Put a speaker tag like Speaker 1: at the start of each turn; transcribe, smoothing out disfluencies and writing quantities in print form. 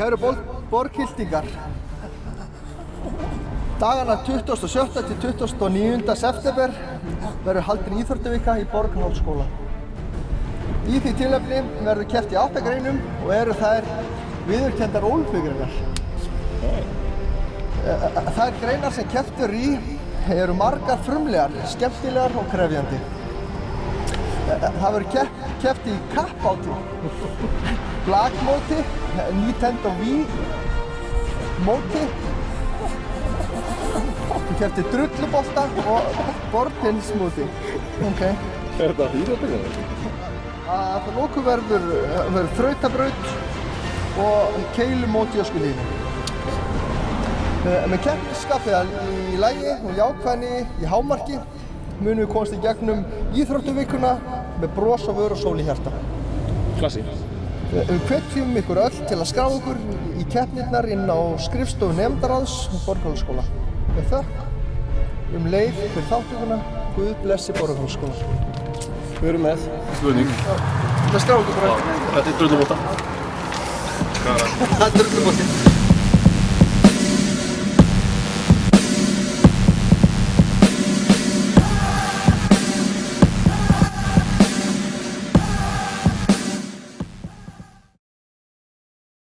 Speaker 1: Kæru borghildingar, dagana 27. til 29. september verður haldin íþróttavika í Borgarholtsskóla. Í því tilefni verður keppt í 8 greinum og eru þær viðurkenndar ólympíugreinar. Þær greinar sem keppt í eru margar frumlegar, skemmtilegar og krefjandi. Það verður keppt í kappáti, blakmóti, Nintendo Wii móti, keppt í drullubolta og borðtennismóti. Okay.
Speaker 2: Er þetta íþróttir?
Speaker 1: Að lokum verður þrautabraut og keilumót í öskulínu. Með keppnisskapið í lagi og jákvæðni í hámarki munum við komast í gegnum íþróttavikuna með bros á vör og sól í hjarta.
Speaker 2: Klassi.
Speaker 1: Við hvetjum ykkur öll til að skrá ykkur í keppnirnar inn á skrifstofu nemendaráðs Borgarholtsskóla. Með þökk leið fyrir þátttökuna, Guð blessi Borgarholtsskóla.
Speaker 2: Við erum með spurning.
Speaker 1: Það skrá ykkur bara.
Speaker 2: Þetta er drullubolta.
Speaker 1: Það er drullubolti.